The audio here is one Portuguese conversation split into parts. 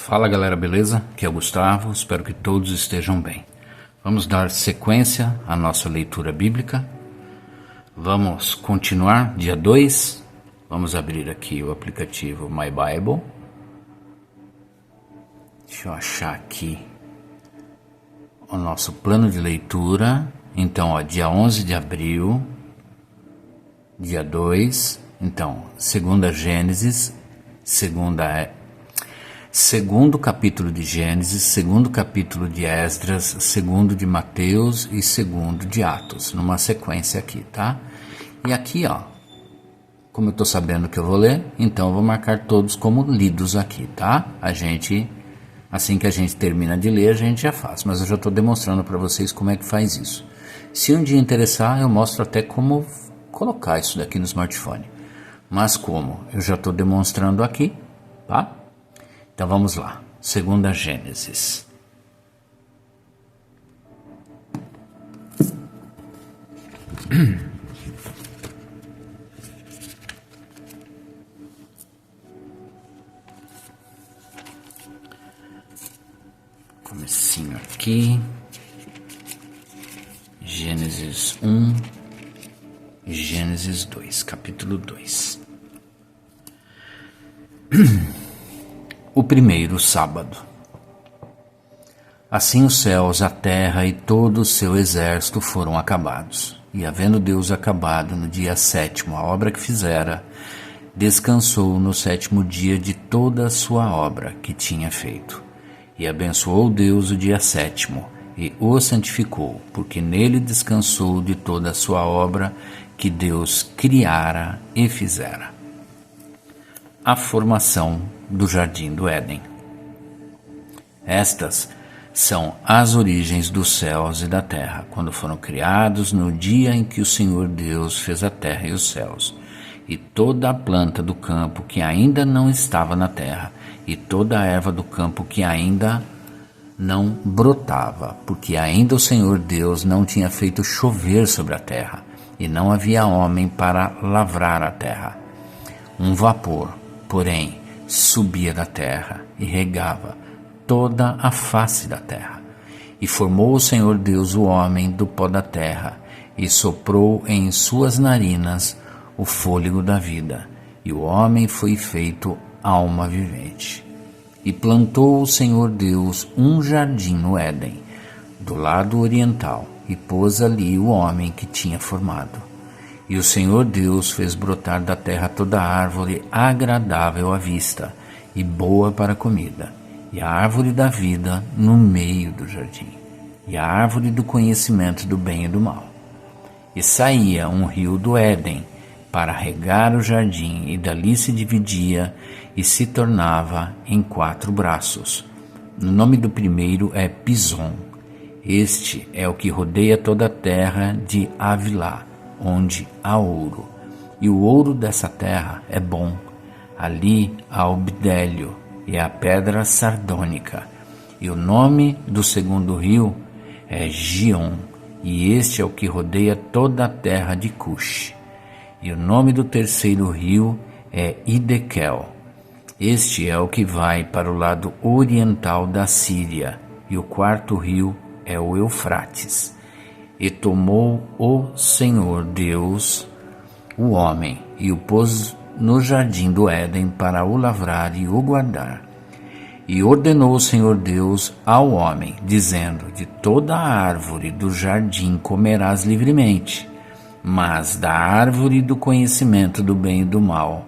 Fala galera, beleza? Aqui é o Gustavo, espero que todos estejam bem. Vamos dar sequência à nossa leitura bíblica. Vamos continuar, dia 2. Vamos abrir aqui o aplicativo My Bible. Deixa eu achar aqui o nosso plano de leitura. Então, dia 11 de abril, dia 2. Então, segunda Gênesis, segundo capítulo de Gênesis, segundo capítulo de Esdras, segundo de Mateus e segundo de Atos, numa sequência aqui, tá? E aqui, ó, como eu tô sabendo que eu vou ler, então eu vou marcar todos como lidos aqui, tá? Assim que a gente termina de ler, a gente já faz, mas eu já tô demonstrando para vocês como é que faz isso. Se um dia interessar, eu mostro até como colocar isso daqui no smartphone. Mas como eu já tô demonstrando aqui, tá? Então vamos lá, segunda Gênesis. Comecinho aqui, Gênesis 1, Gênesis 2, capítulo 2. O primeiro sábado. Assim os céus, a terra e todo o seu exército foram acabados. E havendo Deus acabado no dia 7º a obra que fizera, descansou no 7º dia de toda a sua obra que tinha feito. E abençoou Deus o dia 7º e o santificou, porque nele descansou de toda a sua obra que Deus criara e fizera. A formação do Jardim do Éden. Estas são as origens dos céus e da terra, quando foram criados no dia em que o Senhor Deus fez a terra e os céus, e toda a planta do campo que ainda não estava na terra, e toda a erva do campo que ainda não brotava, porque ainda o Senhor Deus não tinha feito chover sobre a terra, e não havia homem para lavrar a terra. Um vapor, porém, subia da terra e regava toda a face da terra. E formou o Senhor Deus o homem do pó da terra, e soprou em suas narinas o fôlego da vida, e o homem foi feito alma vivente. E plantou o Senhor Deus um jardim no Éden, do lado oriental, e pôs ali o homem que tinha formado. E o Senhor Deus fez brotar da terra toda árvore agradável à vista e boa para a comida, e a árvore da vida no meio do jardim, e a árvore do conhecimento do bem e do mal. E saía um rio do Éden para regar o jardim, e dali se dividia e se tornava em 4 braços. O nome do primeiro é Pison. Este é o que rodeia toda a terra de Havilá, onde há ouro, e o ouro dessa terra é bom. Ali há o bidélio e a pedra sardônica, e o nome do segundo rio é Gion, e este é o que rodeia toda a terra de Cush. E o nome do terceiro rio é Idekel. Este é o que vai para o lado oriental da Síria, e o quarto rio é o Eufrates. E tomou o Senhor Deus o homem e o pôs no jardim do Éden para o lavrar e o guardar. E ordenou o Senhor Deus ao homem, dizendo: de toda a árvore do jardim comerás livremente, mas da árvore do conhecimento do bem e do mal,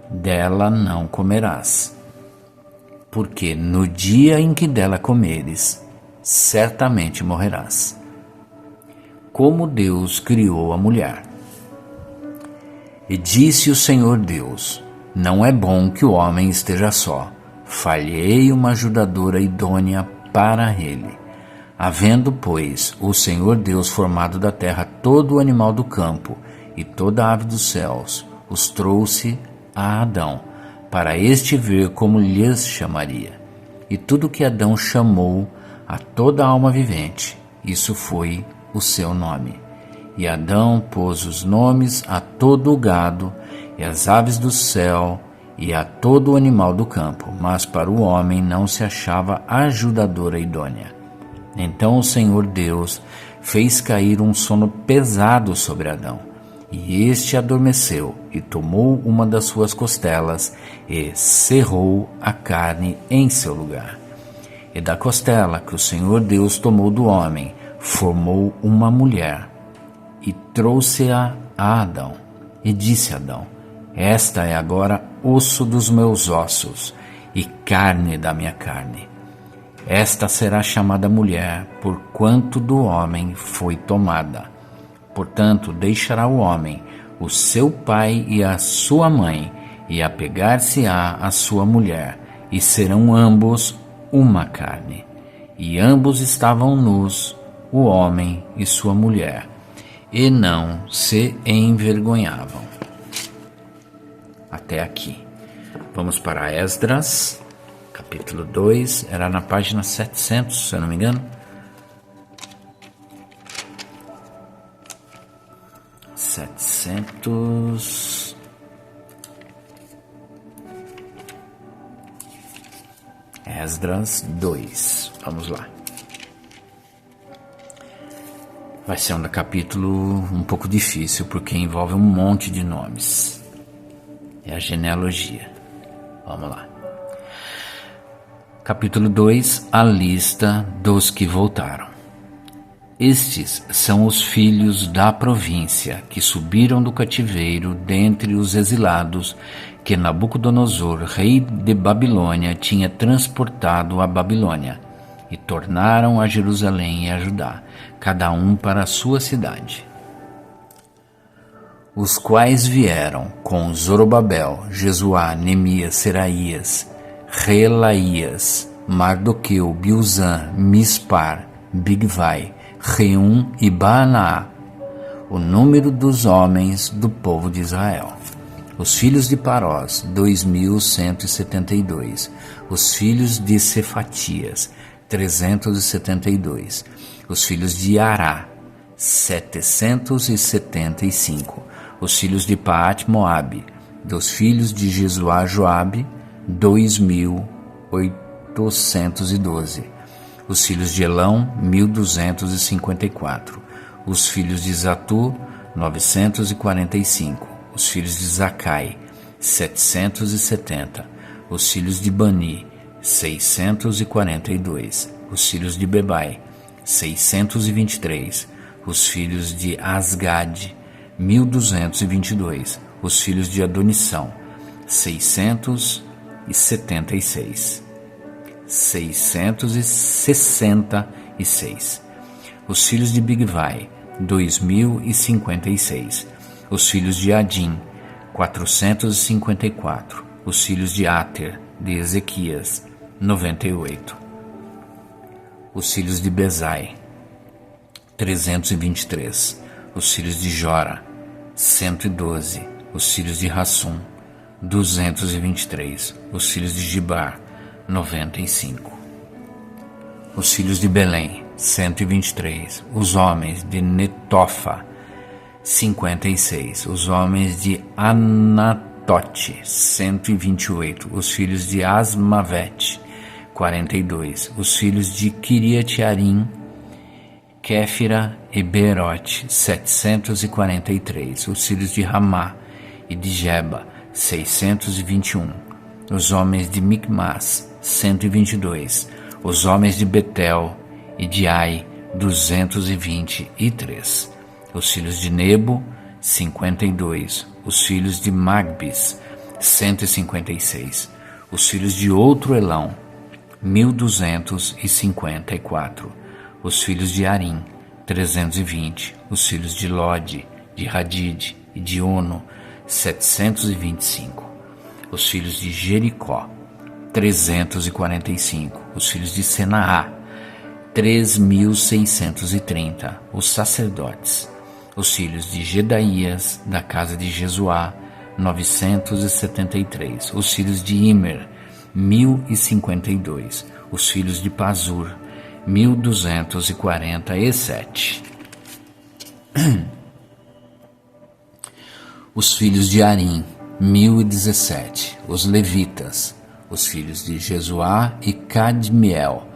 dela não comerás. Porque no dia em que dela comeres, certamente morrerás. Como Deus criou a mulher. E disse o Senhor Deus: não é bom que o homem esteja só, falhei uma ajudadora idônea para ele. Havendo, pois, o Senhor Deus formado da terra todo o animal do campo e toda a ave dos céus, os trouxe a Adão, para este ver como lhes chamaria. E tudo que Adão chamou a toda alma vivente, isso foi o seu nome. E Adão pôs os nomes a todo o gado, e as aves do céu, e a todo o animal do campo, mas para o homem não se achava ajudadora idônea. Então o Senhor Deus fez cair um sono pesado sobre Adão, e este adormeceu e tomou uma das suas costelas e cerrou a carne em seu lugar. E da costela que o Senhor Deus tomou do homem, formou uma mulher e trouxe-a a Adão. E disse Adão: esta é agora osso dos meus ossos e carne da minha carne. Esta será chamada mulher, porquanto do homem foi tomada. Portanto, deixará o homem o seu pai e a sua mãe, e apegar-se-á à sua mulher, e serão ambos uma carne. E ambos estavam nus, o homem e sua mulher, e não se envergonhavam. Até aqui. Vamos para Esdras, capítulo 2, era na página 700, se eu não me engano. 700. Esdras 2. Vamos lá. Vai ser um capítulo um pouco difícil, porque envolve um monte de nomes. É a genealogia. Vamos lá. Capítulo 2. A lista dos que voltaram. Estes são os filhos da província que subiram do cativeiro dentre os exilados que Nabucodonosor, rei de Babilônia, tinha transportado à Babilônia, e tornaram a Jerusalém e a Judá, cada um para a sua cidade. Os quais vieram com Zorobabel, Jesuá, Neemias, Seraías, Relaías, Mardoqueu, Bilzã, Mispar, Bigvai, Reum e Baanaá, o número dos homens do povo de Israel. Os filhos de Parós, 2.172. Os filhos de Cefatias, 372. Os filhos de Ará, 775. Os filhos de Paate Moabe, dos filhos de Jesuá Joabe, 2.812. Os filhos de Elão, 1.254. Os filhos de Zatu, 945. Os filhos de Zacai, 770. Os filhos de Bani, 642. Os filhos de Bebai, 623. Os filhos de Asgade, 1.222. Os filhos de Adonissão, 676. 666. Os filhos de Bigvai, 2.056. Os filhos de Adim, 454. Os filhos de Ater, de Ezequias, 98. Os filhos de Bezai, 323. Os filhos de Jora, 112. Os filhos de Rassum, 223. Os filhos de Gibar, 95. Os filhos de Belém, 123. Os homens de Netofa, 56. Os homens de Anatote, 128. Os filhos de Asmavete, 42. Os filhos de Quiriate-Arim, Kéfira e Beerote, 743. Os filhos de Ramá e de Geba, 621. Os homens de Micmas, 122. Os homens de Betel e de Ai, 223. Os filhos de Nebo, 52. Os filhos de Magbis, 156. Os filhos de outro Elão, 1.254. Os filhos de Arim, 320. Os filhos de Lode, de Hadid e de Ono, 725. Os filhos de Jericó, 345. Os filhos de Senaá, 3.630. Os sacerdotes. Os filhos de Gedaías, da casa de Jesuá, 973. Os filhos de Imer, 1.052. Os filhos de Pazur, 1.247. Os filhos de Arim, 1017. Os levitas, os filhos de Jesuá e Cadmiel,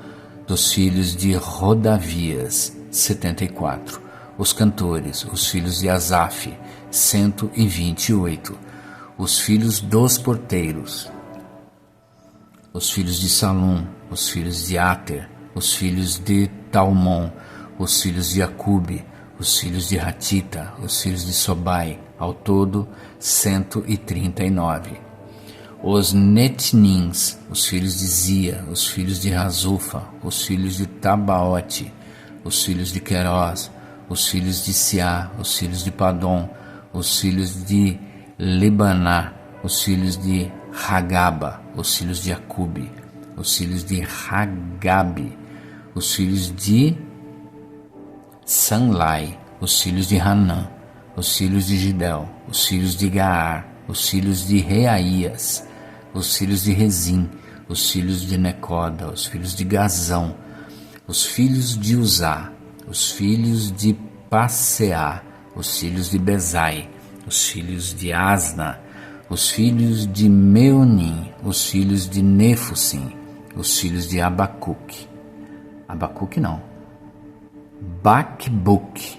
dos filhos de Rodavias, 74. Os cantores, os filhos de Asaf, 128. Os filhos dos porteiros, os filhos de Salum, os filhos de Ater, os filhos de Talmon, os filhos de Acube, os filhos de Hatita, os filhos de Sobai, ao todo 139. Os Netnins, os filhos de Zia, os filhos de Razufa, os filhos de Tabaote, os filhos de Querós, os filhos de Siá, os filhos de Padom, os filhos de Libaná, os filhos de Hagaba, os filhos de Acube, os filhos de Hagabe, os filhos de Sanlai, os filhos de Hanã, os filhos de Gidel, os filhos de Gaar, os filhos de Reaías, os filhos de Rezim, os filhos de Necoda, os filhos de Gazão, os filhos de Uzá, os filhos de Passeá, os filhos de Bezai, os filhos de Asna, os filhos de Meonim, os filhos de Nefusim, os filhos de Abacuque, Bacbuc,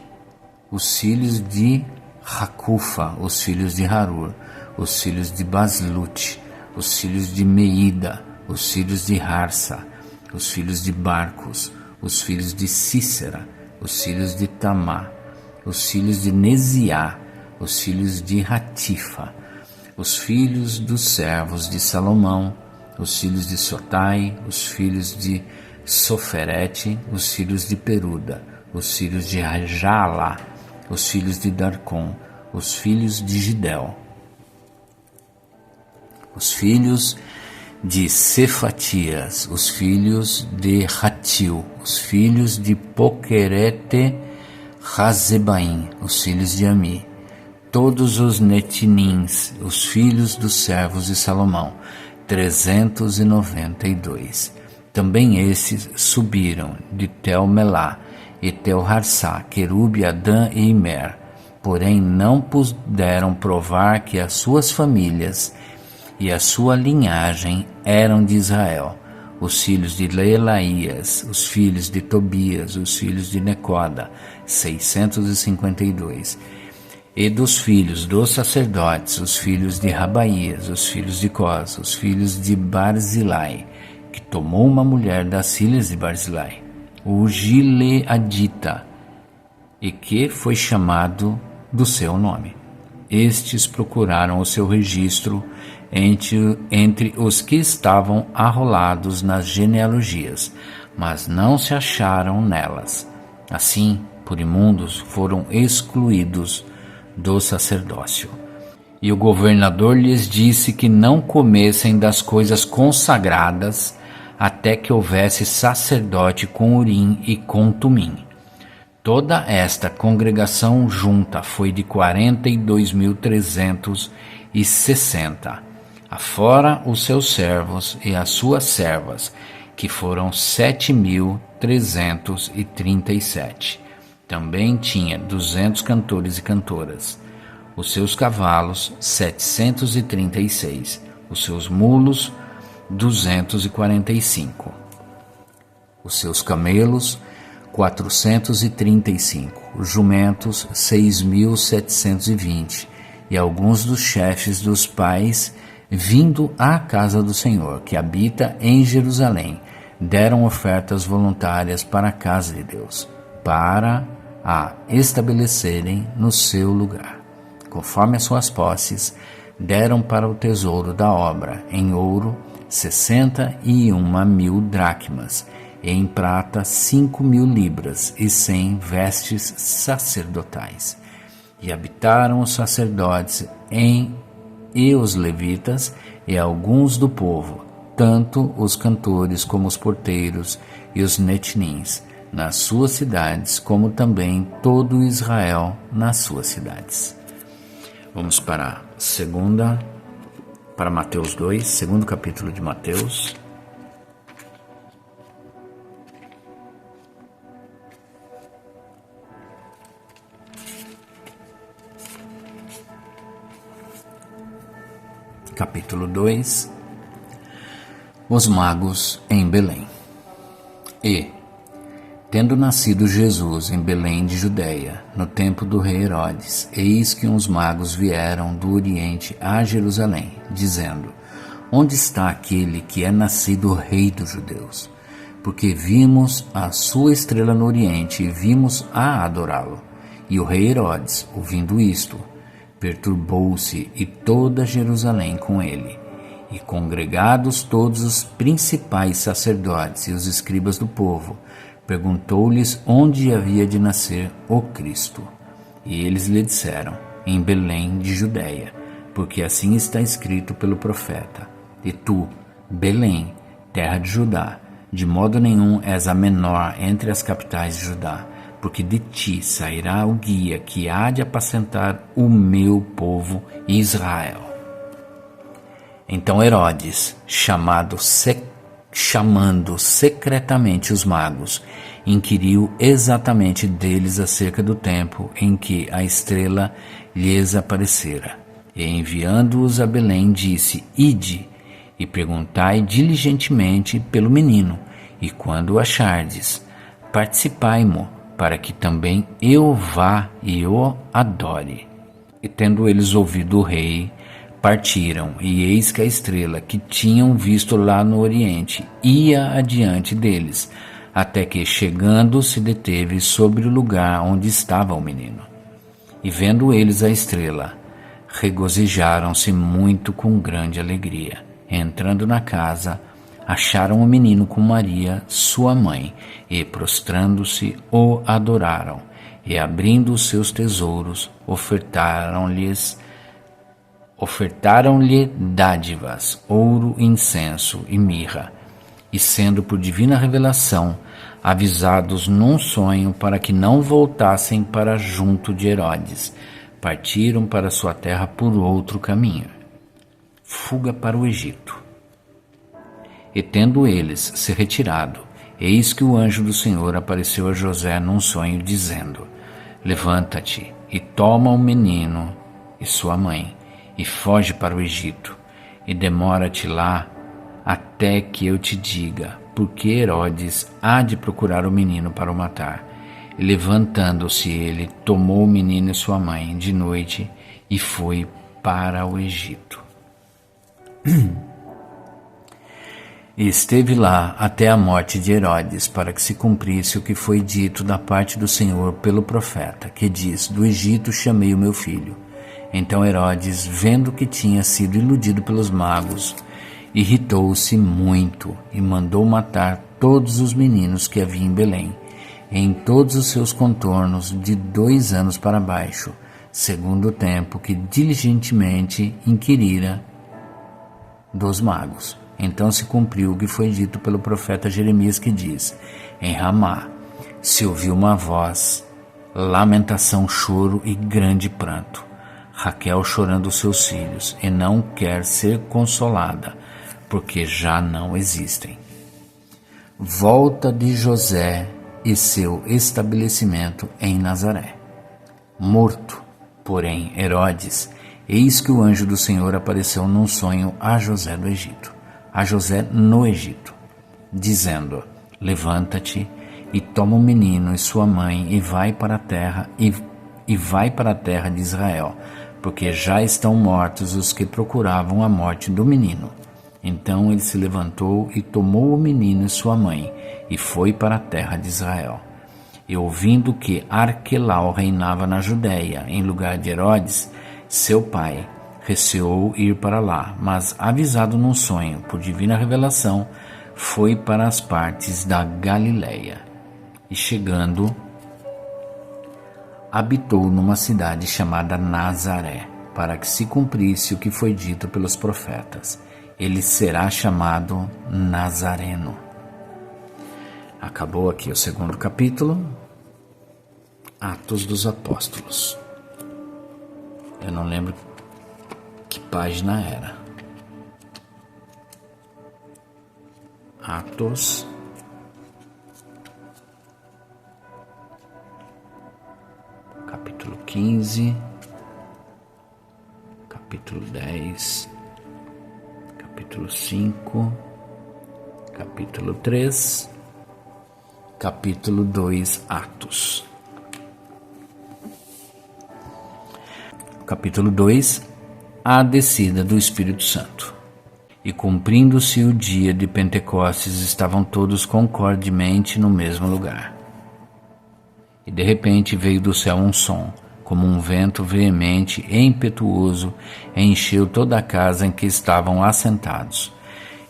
os filhos de Hacufa, os filhos de Harur, os filhos de Baslute, os filhos de Meida, os filhos de Harsa, os filhos de Barcos, os filhos de Cícera, os filhos de Tamá, os filhos de Neziá, os filhos de Ratifa, os filhos dos servos de Salomão, os filhos de Sotai, os filhos de Soferete, os filhos de Peruda, os filhos de Jala, os filhos de Darcon, os filhos de Gidel, os filhos de Cefatias, os filhos de Ratil, os filhos de Poquerete Razebaim, os filhos de Ami, todos os Netinins, os filhos dos servos de Salomão, 392. Também esses subiram de Tel-Melá e Tel-Harsá, Querube, Adã e Imer, porém não puderam provar que as suas famílias e a sua linhagem eram de Israel. Os filhos de Leelaías, os filhos de Tobias, os filhos de Necoda, 652. E dos filhos dos sacerdotes, os filhos de Rabaías, os filhos de Cós, os filhos de Barzilai, que tomou uma mulher das filhas de Barzilai, o Gileadita, e que foi chamado do seu nome. Estes procuraram o seu registro entre os que estavam arrolados nas genealogias, mas não se acharam nelas. Assim, por imundos, foram excluídos do sacerdócio. E o governador lhes disse que não comessem das coisas consagradas até que houvesse sacerdote com Urim e com Tumim. Toda esta congregação junta foi de 42.360, afora os seus servos e as suas servas, que foram 7.337. Também tinha 200 cantores e cantoras, os seus cavalos 736, os seus mulos 245, os seus camelos 435, os jumentos 6.720, e alguns dos chefes dos pais, vindo à casa do Senhor, que habita em Jerusalém, deram ofertas voluntárias para a casa de Deus, para a estabelecerem no seu lugar. Conforme as suas posses, deram para o tesouro da obra, em ouro, 61.000 dracmas, e em prata 5.000 libras e 100 vestes sacerdotais. E habitaram os sacerdotes e os levitas e alguns do povo, tanto os cantores como os porteiros e os netnins, nas suas cidades, como também todo Israel nas suas cidades. Vamos para Mateus 2, segundo capítulo de Mateus. Capítulo 2. Os magos em Belém. E, tendo nascido Jesus em Belém de Judeia, no tempo do rei Herodes, eis que uns magos vieram do Oriente a Jerusalém, dizendo: Onde está aquele que é nascido rei dos judeus? Porque vimos a sua estrela no Oriente e vimos a adorá-lo. E o rei Herodes, ouvindo isto, perturbou-se e toda Jerusalém com ele. E congregados todos os principais sacerdotes e os escribas do povo, perguntou-lhes onde havia de nascer o Cristo. E eles lhe disseram: em Belém de Judeia, porque assim está escrito pelo profeta: E tu, Belém, terra de Judá, de modo nenhum és a menor entre as capitais de Judá, porque de ti sairá o guia que há de apacentar o meu povo Israel. Então Herodes, chamando secretamente os magos, inquiriu exatamente deles acerca do tempo em que a estrela lhes aparecera. E enviando-os a Belém, disse: Ide, e perguntai diligentemente pelo menino, e quando o achardes, participai-mo, para que também eu vá e o adore. E tendo eles ouvido o rei, partiram, e eis que a estrela que tinham visto lá no Oriente ia adiante deles, até que, chegando, se deteve sobre o lugar onde estava o menino. E vendo eles a estrela, regozijaram-se muito com grande alegria. Entrando na casa, acharam o menino com Maria, sua mãe, e, prostrando-se, o adoraram. E, abrindo os seus tesouros, ofertaram-lhe dádivas, ouro, incenso e mirra. E, sendo por divina revelação avisados num sonho para que não voltassem para junto de Herodes, partiram para sua terra por outro caminho. Fuga para o Egito. E tendo eles se retirado, eis que o anjo do Senhor apareceu a José num sonho, dizendo: Levanta-te e toma o menino e sua mãe, e foge para o Egito, e demora-te lá até que eu te diga, porque Herodes há de procurar o menino para o matar. E levantando-se ele, tomou o menino e sua mãe de noite e foi para o Egito. E esteve lá até a morte de Herodes, para que se cumprisse o que foi dito da parte do Senhor pelo profeta, que diz: Do Egito chamei o meu filho. Então Herodes, vendo que tinha sido iludido pelos magos, irritou-se muito e mandou matar todos os meninos que havia em Belém, em todos os seus contornos, de 2 anos para baixo, segundo o tempo que diligentemente inquirira dos magos. Então se cumpriu o que foi dito pelo profeta Jeremias, que diz: Em Ramá se ouviu uma voz, lamentação, choro e grande pranto. Raquel chorando os seus filhos, e não quer ser consolada, porque já não existem. Volta de José e seu estabelecimento em Nazaré. Morto, porém, Herodes, eis que o anjo do Senhor apareceu num sonho a José no Egito, dizendo: Levanta-te e toma o menino e sua mãe e vai para a terra de Israel, porque já estão mortos os que procuravam a morte do menino. Então ele se levantou e tomou o menino e sua mãe e foi para a terra de Israel. E ouvindo que Arquelau reinava na Judéia em lugar de Herodes, seu pai, receou ir para lá, mas avisado num sonho por divina revelação, foi para as partes da Galileia. E chegando, habitou numa cidade chamada Nazaré, para que se cumprisse o que foi dito pelos profetas: ele será chamado Nazareno. Acabou aqui o 2º capítulo, Atos dos Apóstolos. Eu não lembro que página era. Atos, capítulo 15, capítulo 10, capítulo 5, capítulo 3, capítulo 2, Atos. Capítulo 2, a descida do Espírito Santo. E cumprindo-se o dia de Pentecostes, estavam todos concordemente no mesmo lugar. E de repente veio do céu um som, como um vento veemente e impetuoso, e encheu toda a casa em que estavam assentados.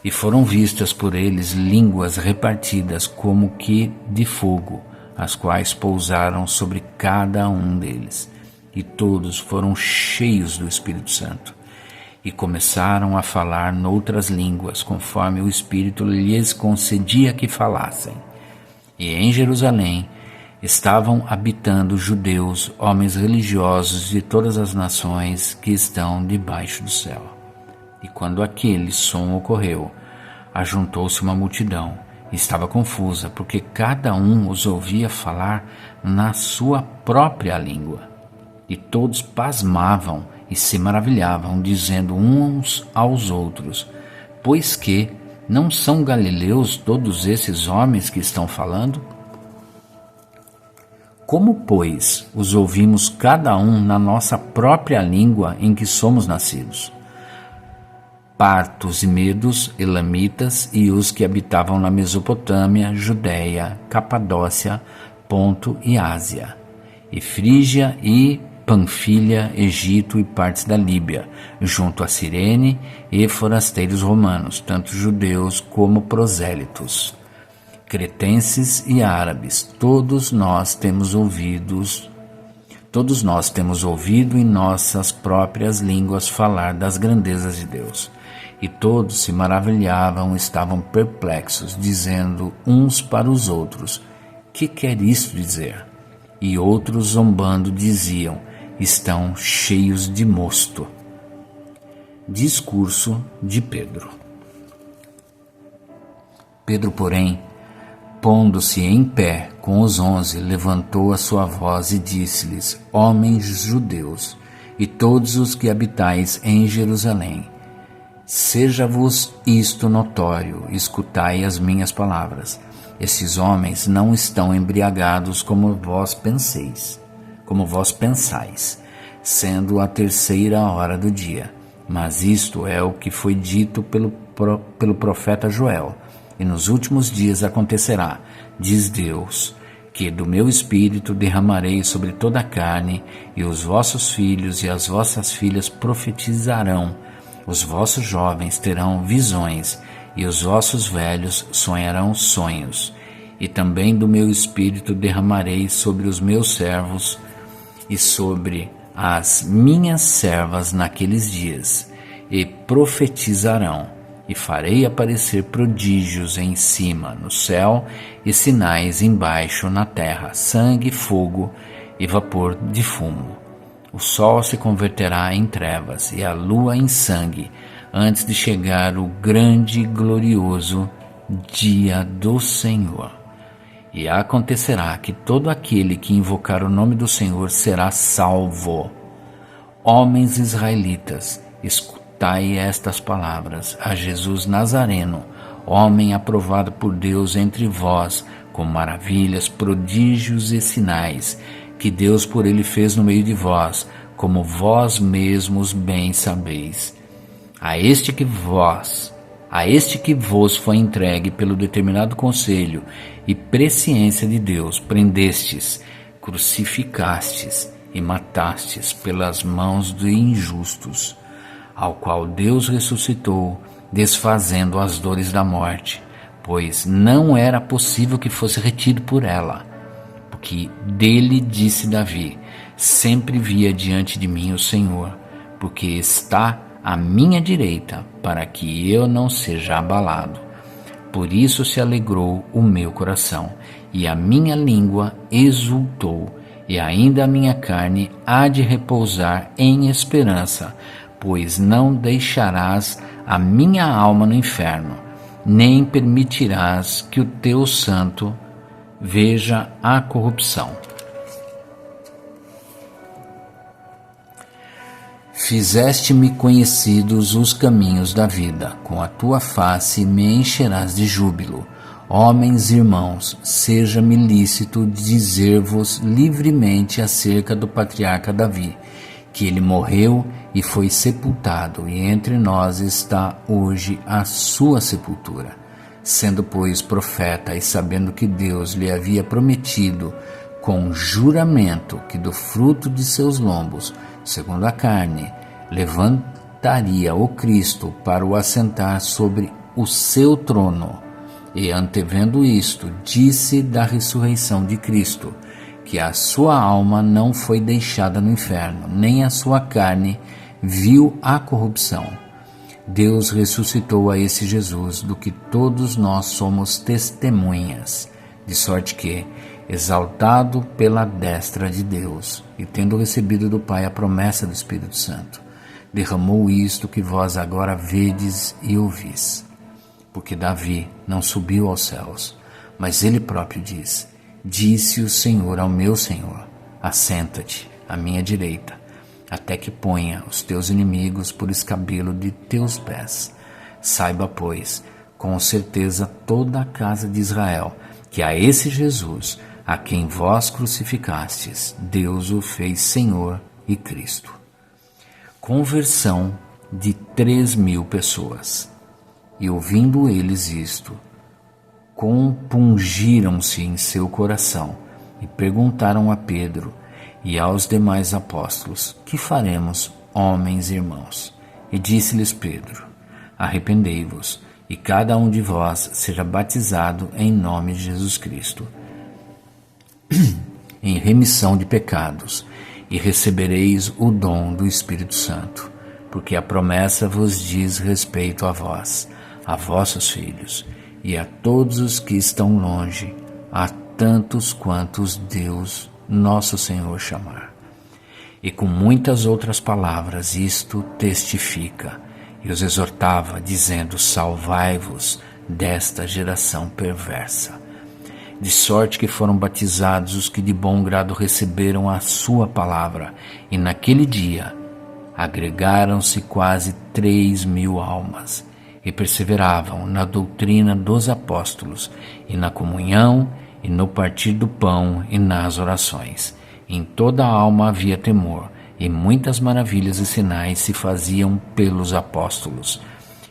E foram vistas por eles línguas repartidas como que de fogo, as quais pousaram sobre cada um deles. E todos foram cheios do Espírito Santo, e começaram a falar noutras línguas, conforme o Espírito lhes concedia que falassem. E em Jerusalém estavam habitando judeus, homens religiosos de todas as nações que estão debaixo do céu. E quando aquele som ocorreu, ajuntou-se uma multidão, e estava confusa, porque cada um os ouvia falar na sua própria língua. E todos pasmavam e se maravilhavam, dizendo uns aos outros: pois que não são galileus todos esses homens que estão falando? Como, pois, os ouvimos cada um na nossa própria língua em que somos nascidos? Partos e medos, elamitas e os que habitavam na Mesopotâmia, Judéia, Capadócia, Ponto e Ásia, e Frígia e Panfilha, Egito e partes da Líbia, junto a Cirene, e forasteiros romanos, tanto judeus como prosélitos, cretenses e árabes, todos nós temos ouvido em nossas próprias línguas falar das grandezas de Deus. E todos se maravilhavam, estavam perplexos, dizendo uns para os outros: que quer isto dizer? E outros, zombando, diziam: estão cheios de mosto. Discurso de Pedro. Pedro, porém, pondo-se em pé com os 11, levantou a sua voz e disse-lhes: homens judeus, e todos os que habitais em Jerusalém, seja-vos isto notório, escutai as minhas palavras. Esses homens não estão embriagados como vós pensais, sendo a 3ª hora do dia. Mas isto é o que foi dito pelo profeta Joel. E nos últimos dias acontecerá, diz Deus, que do meu Espírito derramarei sobre toda a carne, e os vossos filhos e as vossas filhas profetizarão, os vossos jovens terão visões, e os vossos velhos sonharão sonhos. E também do meu Espírito derramarei sobre os meus servos e sobre as minhas servas naqueles dias, e profetizarão, e farei aparecer prodígios em cima no céu e sinais embaixo na terra, sangue, fogo e vapor de fumo. O sol se converterá em trevas e a lua em sangue, antes de chegar o grande e glorioso dia do Senhor. E acontecerá que todo aquele que invocar o nome do Senhor será salvo. Homens israelitas, escutai estas palavras: a Jesus Nazareno, homem aprovado por Deus entre vós, com maravilhas, prodígios e sinais, que Deus por ele fez no meio de vós, como vós mesmos bem sabeis. A este que vos foi entregue pelo determinado conselho e presciência de Deus, prendestes, crucificastes e matastes pelas mãos de injustos, ao qual Deus ressuscitou, desfazendo as dores da morte, pois não era possível que fosse retido por ela. Porque dele disse Davi: sempre via diante de mim o Senhor, porque está à minha direita, para que eu não seja abalado. Por isso se alegrou o meu coração, e a minha língua exultou, e ainda a minha carne há de repousar em esperança, pois não deixarás a minha alma no inferno, nem permitirás que o teu santo veja a corrupção. Fizeste-me conhecidos os caminhos da vida, com a tua face me encherás de júbilo. Homens e irmãos, seja-me lícito dizer-vos livremente acerca do patriarca Davi, que ele morreu e foi sepultado, e entre nós está hoje a sua sepultura. Sendo, pois, profeta e sabendo que Deus lhe havia prometido com juramento que do fruto de seus lombos, segundo a carne, levantaria o Cristo para o assentar sobre o seu trono. E antevendo isto, disse da ressurreição de Cristo, que a sua alma não foi deixada no inferno, nem a sua carne viu a corrupção. Deus ressuscitou a esse Jesus, do que todos nós somos testemunhas, de sorte que, exaltado pela destra de Deus, e tendo recebido do Pai a promessa do Espírito Santo, derramou isto que vós agora vedes e ouvis. Porque Davi não subiu aos céus, mas ele próprio diz: disse o Senhor ao meu Senhor, assenta-te à minha direita, até que ponha os teus inimigos por escabelo de teus pés. Saiba, pois, com certeza toda a casa de Israel, que a esse Jesus, a quem vós crucificastes, Deus o fez Senhor e Cristo. Conversão de 3.000 pessoas. E ouvindo eles isto, compungiram-se em seu coração e perguntaram a Pedro e aos demais apóstolos: que faremos, homens e irmãos? E disse-lhes Pedro: arrependei-vos, e cada um de vós seja batizado em nome de Jesus Cristo, em remissão de pecados, e recebereis o dom do Espírito Santo, porque a promessa vos diz respeito a vós, a vossos filhos, e a todos os que estão longe, a tantos quantos Deus, nosso Senhor, chamar. E com muitas outras palavras isto testifica, e os exortava, dizendo: salvai-vos desta geração perversa. De sorte que foram batizados os que de bom grado receberam a sua palavra, e naquele dia agregaram-se quase 3.000 almas, e perseveravam na doutrina dos apóstolos, e na comunhão, e no partir do pão, e nas orações. Em toda a alma havia temor, e muitas maravilhas e sinais se faziam pelos apóstolos.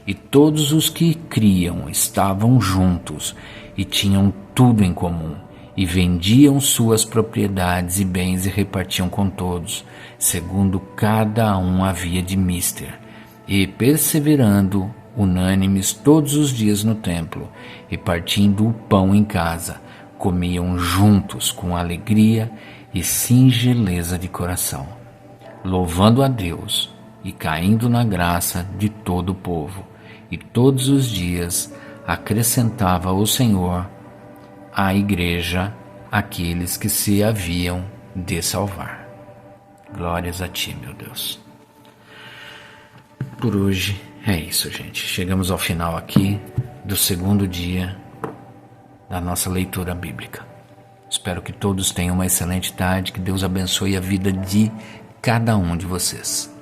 E todos os que criam estavam juntos, e tinham tudo em comum, e vendiam suas propriedades e bens e repartiam com todos, segundo cada um havia de mister. E perseverando unânimes todos os dias no templo, e partindo o pão em casa, comiam juntos com alegria e singeleza de coração, louvando a Deus e caindo na graça de todo o povo. E todos os dias acrescentava o Senhor à igreja aqueles que se haviam de salvar. Glórias a Ti, meu Deus. Por hoje é isso, gente. Chegamos ao final aqui do segundo dia da nossa leitura bíblica. Espero que todos tenham uma excelente tarde, que Deus abençoe a vida de cada um de vocês.